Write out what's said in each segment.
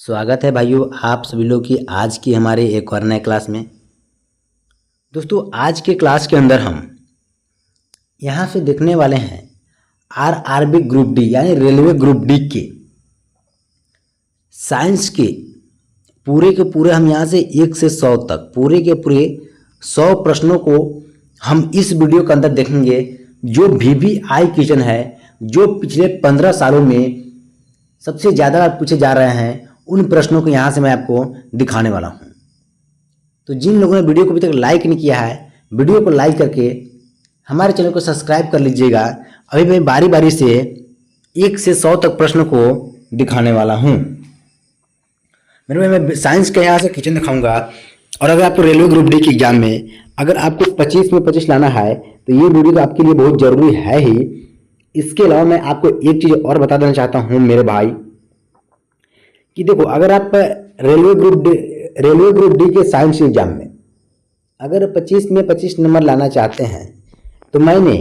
स्वागत है भाइयों आप सभी लोग की आज की हमारे एक और नए क्लास में। दोस्तों आज के क्लास के अंदर हम यहाँ से देखने वाले हैं आरआरबी ग्रुप डी यानी रेलवे ग्रुप डी के साइंस के पूरे हम यहाँ से 1 से 100 तक पूरे के पूरे 100 प्रश्नों को हम इस वीडियो के अंदर देखेंगे। जो वीवीआई क्वेश्चन है जो पिछले 15 सालों में सबसे ज़्यादा पूछे जा रहे हैं उन प्रश्नों को यहाँ से मैं आपको दिखाने वाला हूँ। तो जिन लोगों ने वीडियो को अभी तक लाइक नहीं किया है वीडियो को लाइक करके हमारे चैनल को सब्सक्राइब कर लीजिएगा। अभी मैं बारी बारी से 1 से 100 तक प्रश्नों को दिखाने वाला हूँ। मेरे भाई मैं साइंस के यहाँ से क्वेश्चन दिखाऊंगा और अगर आपको रेलवे ग्रुप डी के एग्जाम में अगर आपको 25 में 25 लाना है तो ये वीडियो तो आपके लिए बहुत ज़रूरी है ही। इसके अलावा मैं आपको एक चीज़ और बता देना चाहता हूँ मेरे भाई कि देखो अगर आप रेलवे ग्रुप डी के साइंस एग्जाम में अगर 25 में 25 नंबर लाना चाहते हैं तो मैंने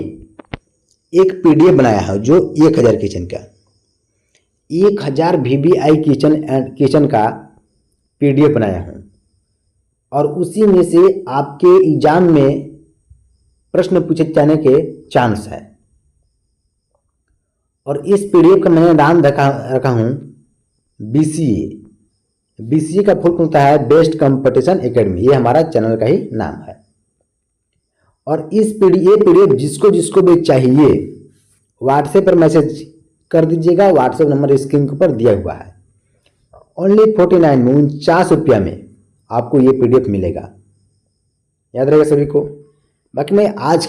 एक पीडीएफ बनाया है जो 1000 क्वेश्चन का 1000 वीवीआई क्वेश्चन का पीडीएफ बनाया हूँ और उसी में से आपके एग्जाम में प्रश्न पूछे जाने के चांस है। और इस पीडीएफ का मैंने नाम रखा हूँ बीसीए का फुल होता है बेस्ट कंपटीशन एकेडमी। ये हमारा चैनल का ही नाम है। और इस पीडीएफ जिसको भी चाहिए व्हाट्सएप पर मैसेज कर दीजिएगा। व्हाट्सएप नंबर स्क्रीन के ऊपर दिया हुआ है। ओनली 49 में 49 रुपया में आपको ये पीडीएफ मिलेगा, याद रहेगा सभी को। बाकी मैं आज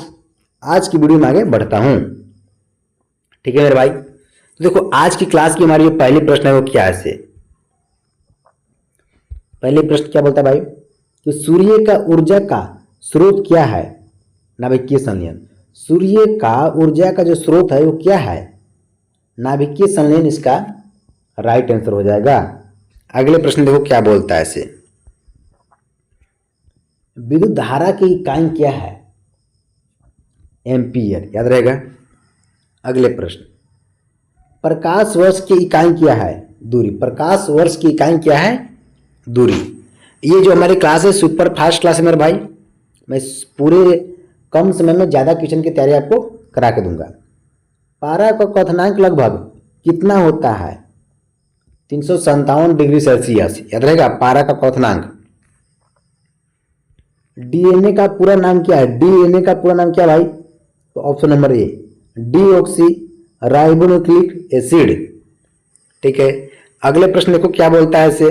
की वीडियो में आगे बढ़ता हूँ, ठीक है मेरे भाई। तो देखो आज की क्लास की हमारी जो पहली प्रश्न है वो क्या है से पहले प्रश्न क्या बोलता है भाई कि सूर्य का ऊर्जा का स्रोत क्या है। नाभिकीय संलयन। सूर्य का ऊर्जा का जो स्रोत है वो क्या है, नाभिकीय संलयन इसका राइट आंसर हो जाएगा। अगले प्रश्न देखो क्या बोलता है इसे विद्युत धारा की इकाई क्या है, एम्पीयर, याद रहेगा। अगले प्रश्न प्रकाश वर्ष की इकाई क्या है, दूरी। प्रकाश वर्ष की इकाई क्या है, दूरी। ये जो हमारी क्लास है सुपर फास्ट क्लास है मेरे भाई। मैं पूरे कम समय में ज़्यादा क्वेश्चन की तैयारी आपको करा के दूंगा। पारा का क्वथनांक लगभग कितना होता है, 357 डिग्री सेल्सियस, याद रहेगा पारा का क्वथनांक। डीएनए का पूरा नाम क्या है, डीएनए का पूरा नाम क्या भाई, तो option number A deoxy ribonucleic acid, ठीक है। अगले प्रश्न देखो क्या बोलता है इसे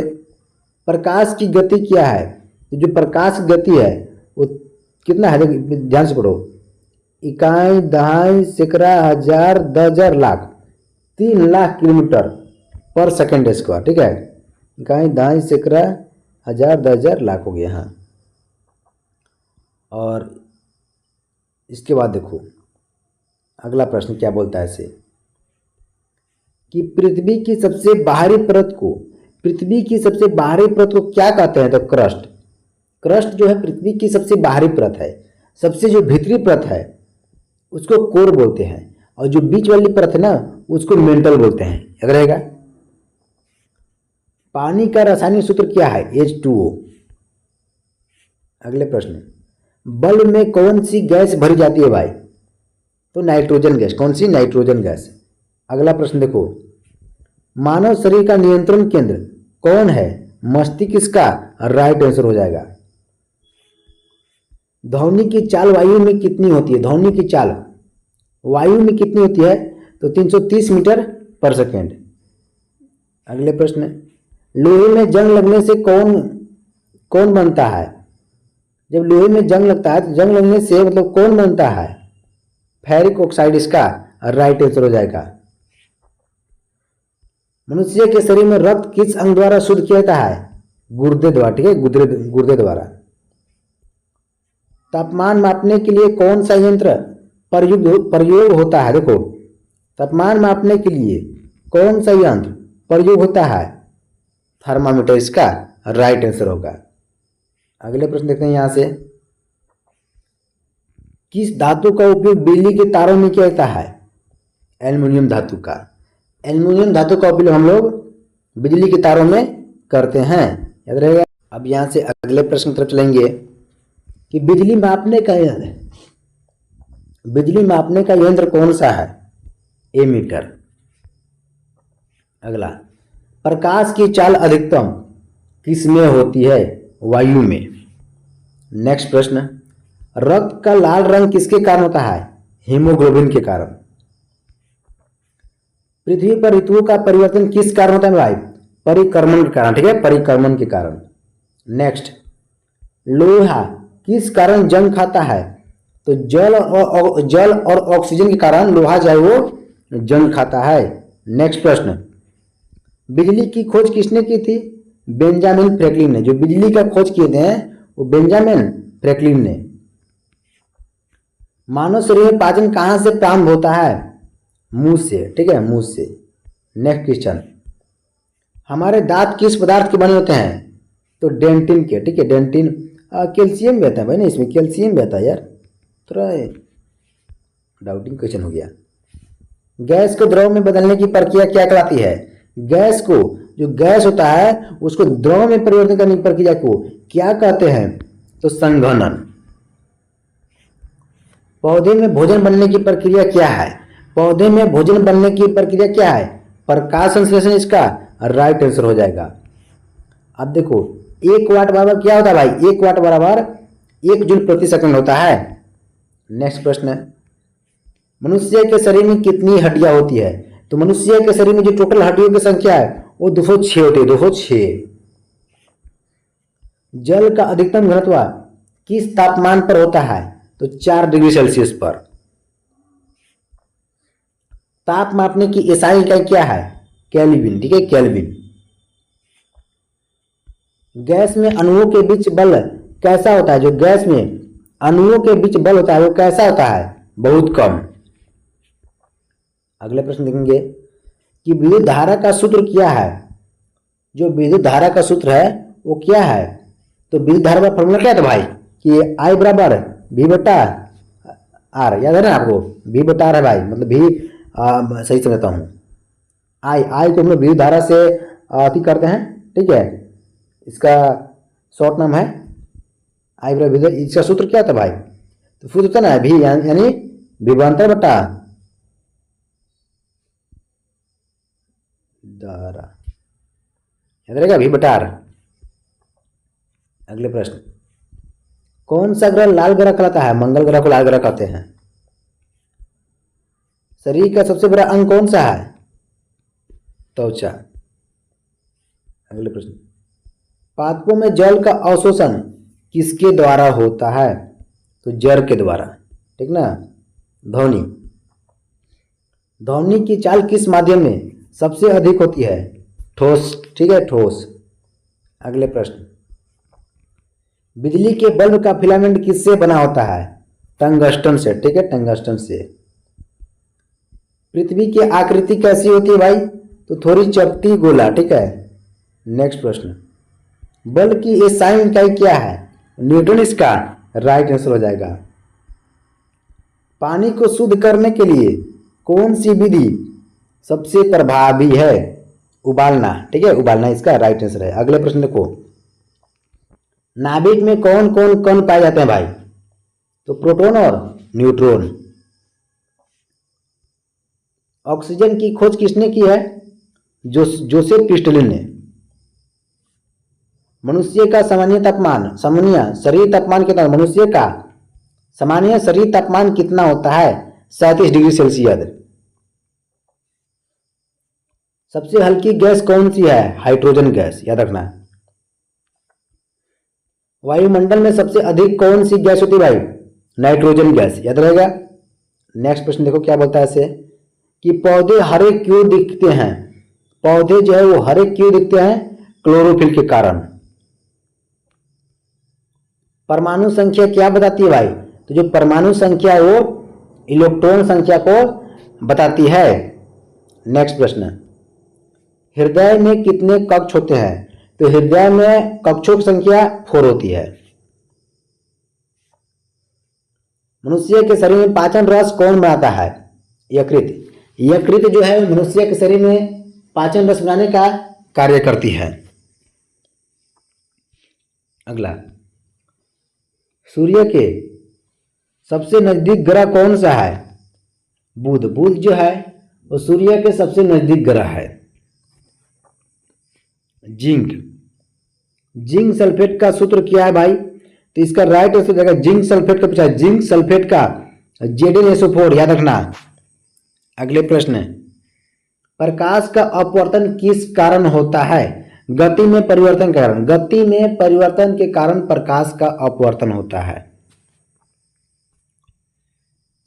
प्रकाश की गति क्या है। तो जो प्रकाश की गति है वो कितना है, ध्यान से पढ़ो। इकाई, दहाई, सैकड़ा, हजार, 10,000, लाख, 3 लाख किलोमीटर पर सेकेंड स्क्वायर, ठीक है। इकाई, दहाई, सैकड़ा, हजार, 10,000, लाख हो गया। हाँ, और इसके बाद देखो अगला प्रश्न क्या बोलता है इसे कि पृथ्वी की सबसे बाहरी परत को क्या कहते हैं, तो क्रस्ट जो है पृथ्वी की सबसे बाहरी परत है। सबसे जो भीतरी परत है उसको कोर बोलते हैं और जो बीच वाली परत है ना उसको मेंटल बोलते हैं, याद रहेगा। पानी का रासायनिक सूत्र क्या है, H2O। अगले प्रश्न बल्ब में कौन सी गैस भरी जाती है भाई, तो नाइट्रोजन गैस। कौन सी, नाइट्रोजन गैस। अगला प्रश्न देखो मानव शरीर का नियंत्रण केंद्र कौन है, मस्तिष्क, इसका राइट आंसर हो जाएगा। ध्वनि की चाल वायु में कितनी होती है, ध्वनि की चाल वायु में कितनी होती है, तो 330 मीटर पर सेकेंड। अगले प्रश्न लोहे में जंग लगने से कौन बनता है। जब लोहे में जंग लगता है तो जंग लगने से मतलब कौन बनता है, फेरिक ऑक्साइड, इसका राइट आंसर हो जाएगा। मनुष्य के शरीर में रक्त किस अंग द्वारा शुद्ध किया जाता है, गुर्दे द्वारा, ठीक है, गुर्दे द्वारा। तापमान मापने के लिए कौन सा यंत्र प्रयोग होता है, देखो तापमान मापने के लिए कौन सा यंत्र प्रयोग होता है, थर्मामीटर, इसका राइट आंसर होगा। अगले प्रश्न देखते हैं यहां से किस धातु का उपयोग बिजली के तारों में किया जाता है, एल्युमिनियम धातु का। एल्युमिनियम धातु का उपयोग हम लोग बिजली के तारों में करते हैं, याद रहेगा। अब यहाँ से अगले प्रश्न की तरफ चलेंगे कि बिजली मापने का यंत्र कौन सा है? एमीटर। अगला, प्रकाश की चाल अधिकतम किसमें होती है? वायु में। नेक्स्ट प्रश्न, रक्त का लाल रंग किसके कारण होता है? हीमोग्लोबिन के कारण। पृथ्वी पर ऋतुओं का परिवर्तन किस कारण होता है भाई? परिक्रमण के कारण, ठीक है, परिक्रमण के कारण। नेक्स्ट, लोहा किस कारण जंग खाता है? तो जल और ऑक्सीजन के कारण लोहा जो है वो जंग खाता है। नेक्स्ट प्रश्न, बिजली की खोज किसने की थी? बेंजामिन फ्रैंकलिन ने। जो बिजली का खोज किए थे वो बेंजामिन फ्रैंकलिन ने। मानव शरीर में पाचन कहाँ से प्रारंभ होता है? मुंह से, ठीक है, मुंह से। नेक्स्ट क्वेश्चन, हमारे दांत किस पदार्थ के बने होते हैं? तो डेंटिन के, ठीक है, डेंटिन। कैल्शियम भी आता है भाई ना, इसमें कैल्शियम भी आता है यार, थोड़ा डाउटिंग क्वेश्चन हो गया। गैस को द्रव में बदलने की प्रक्रिया क्या कहलाती है? गैस को, जो गैस होता है उसको द्रव में परिवर्तन करने की प्रक्रिया को क्या कहते हैं? तो संघनन। पौधे में भोजन बनने की प्रक्रिया क्या है? पौधे में भोजन बनने की प्रक्रिया क्या है? प्रकाश संश्लेषण इसका राइट आंसर हो जाएगा। अब देखो, 1 वाट बराबर क्या होता है भाई? 1 वाट बराबर 1 जूल प्रति सेकंड होता है। नेक्स्ट प्रश्न है, मनुष्य के शरीर में कितनी हड्डियां होती है? तो मनुष्य के शरीर में जो टोटल हड्डियों की संख्या है वो 206 होती है, 206। जल का अधिकतम घनत्व किस तापमान पर होता है? तो 4 डिग्री सेल्सियस पर। ताप मापने की एसआई इकाई क्या है? केल्विन, ठीक है, केल्विन। गैस में अणुओं के बीच बल कैसा होता है? जो गैस में अणुओं के बीच बल होता है वो कैसा होता है? बहुत कम। अगले प्रश्न देखेंगे कि विद्युत धारा का सूत्र क्या है? जो विद्युत धारा का सूत्र है वो क्या है? तो विद्युत धारा का फॉर्मूला क्या था भाई? कि आई बराबर वी बटा आर, याद है ना आपको? वी बटा आर है भाई, मतलब भी सही समझता हूँ। आई को हम लोग विद्युत धारा से अति करते हैं, ठीक है, इसका शॉर्ट नाम है आई बराबर विद्युत। इसका सूत्र क्या था भाई? तो सूत्र होता ना भी, यानी विभवांतर बटा धारा, याद रहेगा, भी बटा आर। अगले प्रश्न, कौन सा ग्रह लाल ग्रह कहलाता है? मंगल ग्रह को लाल ग्रह कहते हैं। शरीर का सबसे बड़ा अंग कौन सा है? त्वचा। अगले प्रश्न, पादपों में जल का अवशोषण किसके द्वारा होता है? तो जड़ के द्वारा, ठीक ना। ध्वनि, ध्वनि की चाल किस माध्यम में सबसे अधिक होती है? ठोस, ठीक है, ठोस। अगले प्रश्न, बिजली के बल्ब का फिलामेंट किससे बना होता है? टंगस्टन से, ठीक है, टंगस्टन से। पृथ्वी की आकृति कैसी होती है भाई? तो थोड़ी चपटी गोला, ठीक है। नेक्स्ट प्रश्न, बल की एसआई इकाई क्या है? न्यूटन इसका राइट आंसर हो जाएगा। पानी को शुद्ध करने के लिए कौन सी विधि सबसे प्रभावी है? उबालना, ठीक है, उबालना इसका राइट आंसर है। अगले प्रश्न देखो, नाभिक में कौन कौन कण पाए जाते हैं भाई? तो प्रोटॉन और न्यूट्रॉन। ऑक्सीजन की खोज किसने की है? जोसेफ क्रिस्टलिन ने। मनुष्य का सामान्य शरीर तापमान कितना? मनुष्य का सामान्य शरीर तापमान कितना होता है? 37 डिग्री सेल्सियस। सबसे हल्की गैस कौन सी है? हाइड्रोजन गैस, याद रखना। वायुमंडल में सबसे अधिक कौन सी गैस होती है भाई? नाइट्रोजन गैस, याद रहेगा। नेक्स्ट प्रश्न देखो क्या बोलता है ऐसे कि पौधे हरे क्यों दिखते हैं? पौधे जो है वो हरे क्यों दिखते हैं? क्लोरोफिल के कारण। परमाणु संख्या क्या बताती है भाई? तो जो परमाणु संख्या है वो इलेक्ट्रॉन संख्या को बताती है। नेक्स्ट प्रश्न, हृदय में कितने कक्ष होते हैं? तो हृदय में कक्षों की संख्या 4 होती है। मनुष्य के शरीर में पाचन रस कौन बनाता है? यकृत। यकृत जो है मनुष्य के शरीर में पाचन रस बनाने का कार्य करती है। अगला, सूर्य के सबसे नजदीक ग्रह कौन सा है? बुध। बुध जो है वो सूर्य के सबसे नजदीक ग्रह है। जिंक। जिंक सल्फेट का सूत्र क्या है भाई? तो इसका राइट आंसर हो जाएगा जिंक सल्फेट का पूछा है, जिंक सल्फेट का Zn याद रखना। अगले प्रश्न, प्रकाश का अपवर्तन किस कारण होता है? गति में परिवर्तन के कारण। गति में परिवर्तन के कारण प्रकाश का अपवर्तन होता है।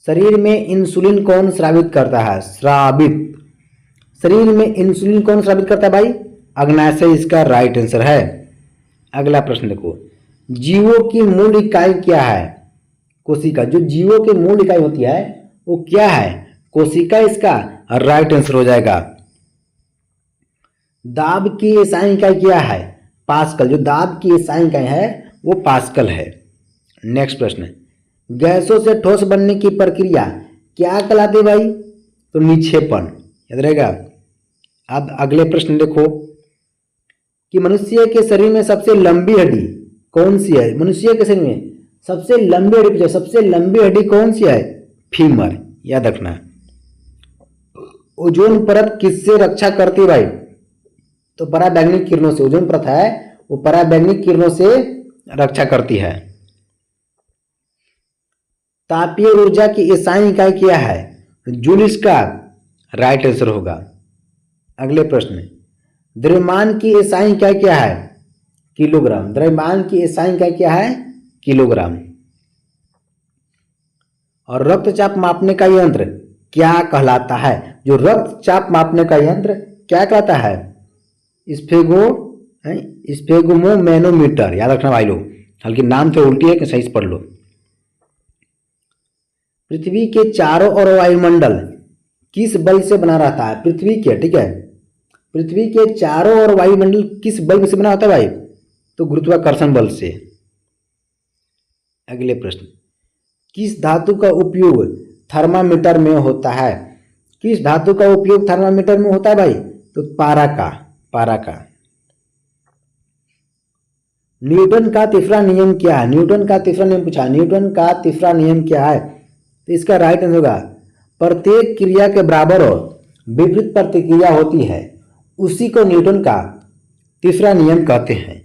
शरीर में इंसुलिन कौन स्रावित करता है? स्रावित। शरीर में इंसुलिन कौन स्रावित करता है भाई? अग्नाशय इसका राइट आंसर है। अगला प्रश्न देखो, जीवों की मूल इकाई क्या है? कोशिका। जो जीवों की मूल इकाई होती है वो क्या है? कोशिका इसका राइट आंसर हो जाएगा। दाब की एसआई इकाई क्या है? पास्कल। जो दाब की एसआई इकाई है वो पास्कल है। नेक्स्ट प्रश्न, गैसों से ठोस बनने की प्रक्रिया क्या कहलाती है भाई? तो निक्षेपण। याद रहेगा। अब अगले प्रश्न देखो कि मनुष्य के शरीर में सबसे लंबी हड्डी कौन सी है? मनुष्य के शरीर में सबसे लंबी हड्डी, सबसे लंबी हड्डी कौन सी है? फीमर। याद रखना। ओजोन परत किससे रक्षा करती है भाई? तो पराबैंगनी किरणों से। ओजोन परत है वो पराबैंगनी किरणों से रक्षा करती है। तापीय ऊर्जा की एसआई इकाई क्या है? जूल इसका राइट आंसर होगा। अगले प्रश्न, द्रव्यमान की एसआई इकाई क्या है? किलोग्राम। द्रव्यमान की एसआई इकाई क्या है? किलोग्राम। और रक्तचाप मापने का यंत्र क्या कहलाता है? जो रक्तचाप मापने का यंत्र क्या कहलाता है? स्फेगोमोमेनोमीटर। याद रखना भाई लोग, हल्की नाम से उल्टी है कि सही से पढ़ लो। पृथ्वी के चारों ओर वायुमंडल किस बल से बना रहता है? पृथ्वी के, ठीक है, पृथ्वी के चारों ओर वायुमंडल किस बल से बना होता है भाई? तो गुरुत्वाकर्षण बल से। अगले प्रश्न, किस धातु का उपयोग थर्मामीटर में होता है? किस धातु का उपयोग थर्मामीटर में होता है भाई? तो पारा का। पारा का। न्यूटन का तीसरा नियम क्या है? न्यूटन का तीसरा नियम पूछा। न्यूटन का तीसरा नियम क्या है? तो इसका राइट आंसर होगा प्रत्येक क्रिया के बराबर और विपरीत प्रतिक्रिया होती है, उसी को न्यूटन का तीसरा नियम कहते हैं।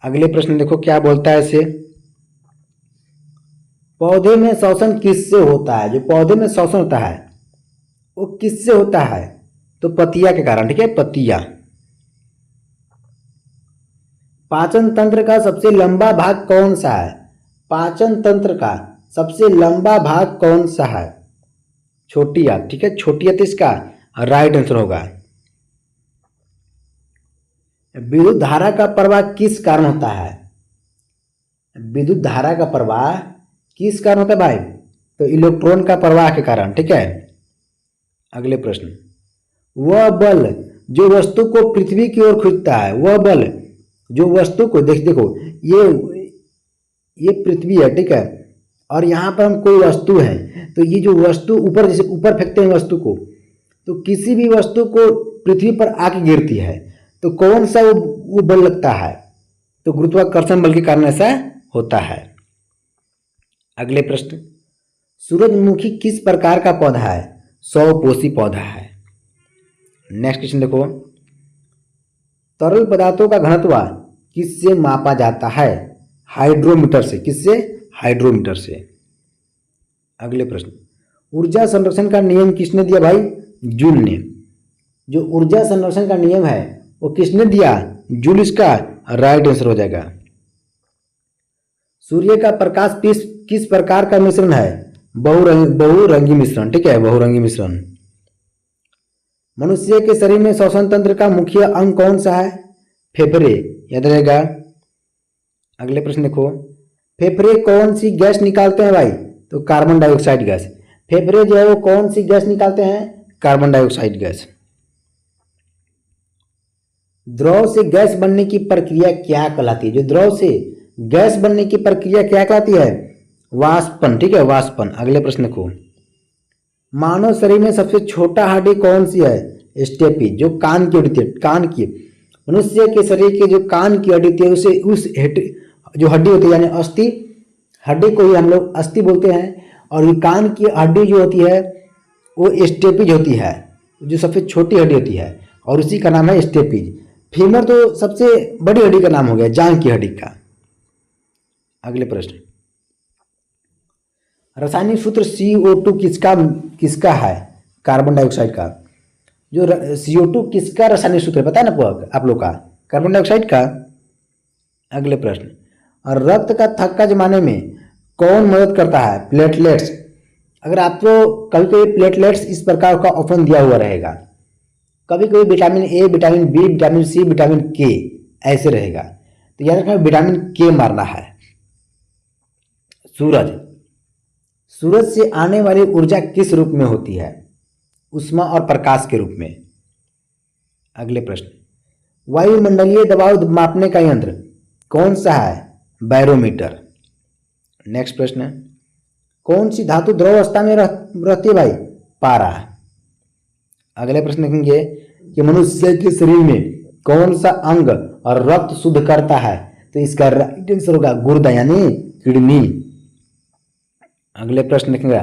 अगले प्रश्न देखो क्या बोलता है इसे, पौधे में श्वसन किससे होता है? जो पौधे में श्वसन होता है वो किससे होता है? तो पत्तियां के कारण, ठीक है, पत्तियां। पाचन तंत्र का सबसे लंबा भाग कौन सा है? पाचन तंत्र का सबसे लंबा भाग कौन सा है? छोटी आंत, ठीक है, छोटी आंत इसका राइट आंसर होगा। विद्युत धारा का प्रवाह किस कारण होता है? विद्युत धारा का प्रवाह किस कारण होता है भाई? तो इलेक्ट्रॉन का प्रवाह के कारण, ठीक है। अगले प्रश्न, वह बल जो वस्तु को पृथ्वी की ओर खींचता है, वह बल जो वस्तु को, देखो ये पृथ्वी है, ठीक है, और यहाँ पर हम कोई वस्तु है, तो ये जो वस्तु ऊपर, जैसे ऊपर फेंकते हैं वस्तु को, तो किसी भी वस्तु को पृथ्वी पर आके गिरती है, तो कौन सा वो बल लगता है? तो गुरुत्वाकर्षण बल के कारण ऐसा होता है। अगले प्रश्न, सूरजमुखी किस प्रकार का पौधा है? 100-पोषी पौधा है। नेक्स्ट क्वेश्चन देखो, तरल पदार्थों का घनत्व किससे मापा जाता है? हाइड्रोमीटर से। किससे? हाइड्रोमीटर से। अगले प्रश्न, ऊर्जा संरक्षण का नियम किसने दिया भाई? जूल ने। जो ऊर्जा संरक्षण का नियम है वो किसने दिया? जूल इसका राइट आंसर हो जाएगा। सूर्य का प्रकाश किस प्रकार का मिश्रण है? बहुरंगी मिश्रण, ठीक है, बहुरंगी मिश्रण। मनुष्य के शरीर में श्वसन तंत्र का मुख्य अंग कौन सा है? फेफड़े, याद रहेगा। अगले प्रश्न देखो, फेफड़े कौन सी गैस निकालते हैं भाई? तो कार्बन डाइऑक्साइड गैस। फेफड़े जो है वो कौन सी गैस निकालते हैं? Carbon dioxide gas. द्रव से गैस बनने की प्रक्रिया क्या कहलाती है? जो द्रव से गैस बनने की प्रक्रिया क्या कहलाती है? वाष्पन, ठीक है, वाष्पन। अगले प्रश्न को, मानव शरीर में सबसे छोटा हड्डी कौन सी है? स्टेपी, जो कान की हड्डी, कान की, मनुष्य के शरीर के जो कान की हड्डी थी उसे उस जो हड्डी होती है यानी अस्थि, हड्डी को ही हम लोग अस्थि बोलते हैं। और ये कान की हड्डी जो होती है वो स्टेपिज होती है, जो सबसे छोटी हड्डी होती है, और उसी का नाम है स्टेपिज। फीमर तो सबसे बड़ी हड्डी का नाम हो गया, जांघ की हड्डी का। अगले प्रश्न, रासायनिक सूत्र CO2 किसका है? कार्बन डाइऑक्साइड का। जो CO2 किसका रासायनिक सूत्र है पता है ना आप लोग का? कार्बन डाइऑक्साइड का। अगले प्रश्न, और रक्त का थक्का जमाने में कौन मदद करता है? प्लेटलेट्स। अगर आपको कभी कभी प्लेटलेट्स इस प्रकार का ऑप्शन दिया हुआ रहेगा, कभी कभी vitamin A, vitamin B, vitamin C, vitamin K ऐसे रहेगा, तो याद रखना विटामिन के मारना है। सूरज से आने वाली ऊर्जा किस रूप में होती है? उष्मा और प्रकाश के रूप में। अगले प्रश्न, वायुमंडलीय दबाव मापने का यंत्र कौन सा है? बैरोमीटर। नेक्स्ट प्रश्न, कौन सी धातु द्रव अवस्था में रहती है भाई? पारा। अगले प्रश्न देखेंगे कि मनुष्य के शरीर में कौन सा अंग और रक्त शुद्ध करता है? तो इसका राइट आंसर होगा गुर्दा यानी किडनी। अगले प्रश्न देखेंगे,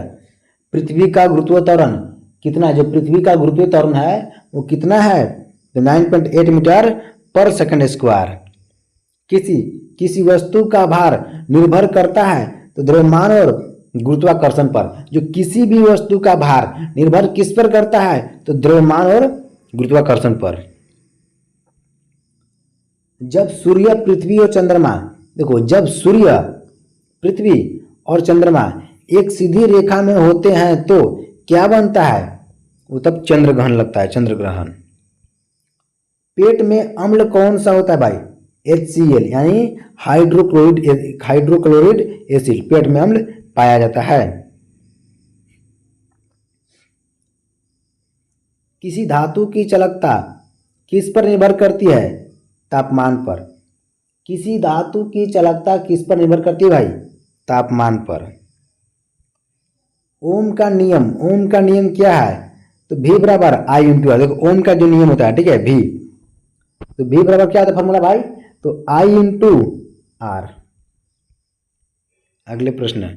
पृथ्वी का गुरुत्व त्वरण कितना? जो पृथ्वी का गुरुत्व त्वरण है वो कितना है? तो 9.8 मीटर पर सेकंड स्क्वायर। किसी वस्तु का भार निर्भर करता है तो द्रव्यमान और गुरुत्वाकर्षण पर। जो किसी भी वस्तु का भार निर्भर किस पर करता है? तो द्रव्यमान और गुरुत्वाकर्षण पर। जब सूर्य, पृथ्वी और चंद्रमा, देखो जब सूर्य, पृथ्वी और चंद्रमा एक सीधी रेखा में होते हैं तो क्या बनता है? वो तब चंद्र ग्रहण लगता है, चंद्र ग्रहण। पेट में अम्ल कौन सा होता है भाई? HCl यानी हाइड्रोक्लोरिक एसिड, पेट में अम्ल पाया जाता है। किसी धातु की चालकता किस पर निर्भर करती है? तापमान पर। किसी धातु की चालकता किस पर निर्भर करती है भाई? तापमान पर। ओम का नियम क्या है? तो V बराबर I इंटू आर। देखो ओम का जो नियम होता है, ठीक है, V, तो V बराबर क्या होता है फॉर्मूला भाई? तो I इंटू आर। अगले प्रश्न,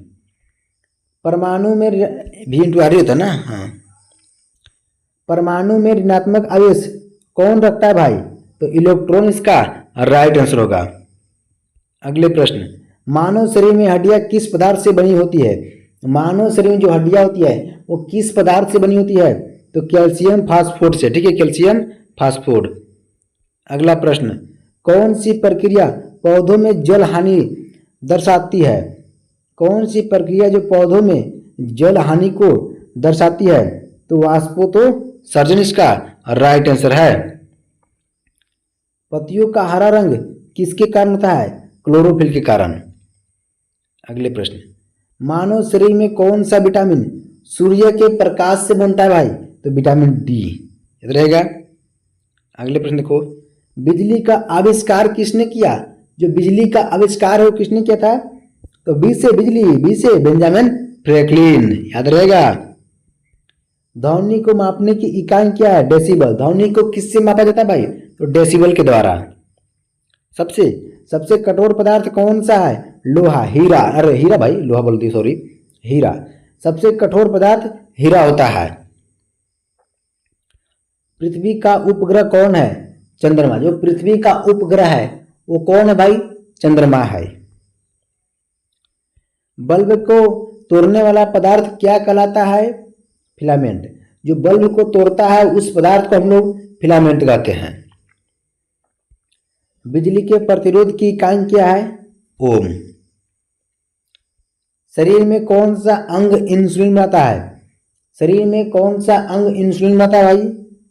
परमाणु में V इंटू आर होता है ना, हाँ। परमाणु में ऋणात्मक आवेश कौन रखता है भाई? तो इलेक्ट्रॉन इसका राइट आंसर होगा। अगले प्रश्न, मानव शरीर में हड्डियां किस पदार्थ से बनी होती है? मानव शरीर में जो हड्डियां होती है वो किस पदार्थ से बनी होती है? तो कैल्शियम फास्फोड से, ठीक है, कैल्शियम फास्फोड। अगला प्रश्न, कौन सी प्रक्रिया पौधों में जल हानि दर्शाती है? कौन सी प्रक्रिया जो पौधों में जल हानि को दर्शाती है? तो वाष्पोत्सर्जन इसका राइट आंसर है। पत्तियों का हरा रंग किसके कारण होता है? क्लोरोफिल के कारण। अगले प्रश्न, मानव शरीर में कौन सा विटामिन सूर्य के प्रकाश से बनता है भाई? तो विटामिन डी, याद रहेगा। अगले प्रश्न देखो, बिजली का आविष्कार किसने किया? जो बिजली का आविष्कार है वो किसने किया था? तो बी से बेंजामिन फ्रैंकलिन, याद रहेगा। ध्वनि को मापने की इकाई क्या है? डेसिबल। ध्वनि को किससे मापा जाता है भाई? तो डेसिबल के द्वारा। सबसे कठोर पदार्थ कौन सा है? लोहा, हीरा, अरे हीरा भाई, लोहा बोलती सॉरी, हीरा। सबसे कठोर पदार्थ हीरा होता है। पृथ्वी का उपग्रह कौन है? चंद्रमा। जो पृथ्वी का उपग्रह है वो कौन है भाई? चंद्रमा है। बल्ब को तोड़ने वाला पदार्थ क्या कहलाता है? फिलामेंट। जो बल्ब को तोड़ता है उस पदार्थ को हम लोग फिलामेंट कहते हैं। बिजली के प्रतिरोध की इकाई क्या है? ओम। शरीर में कौन सा अंग इंसुलिन बनाता है? शरीर में कौन सा अंग इंसुलिन बनाता है भाई?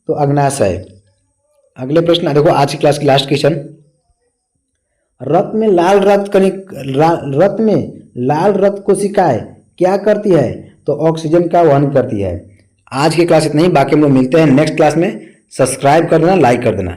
तो अग्नाशय। अगले प्रश्न देखो, आज की क्लास की लास्ट क्वेश्चन, रक्त में लाल रक्त कोशिकाएं क्या करती है? तो ऑक्सीजन का वहन करती है। आज की क्लास इतना ही, बाकी हम लोग मिलते हैं नेक्स्ट क्लास में। सब्सक्राइब कर देना, लाइक कर देना।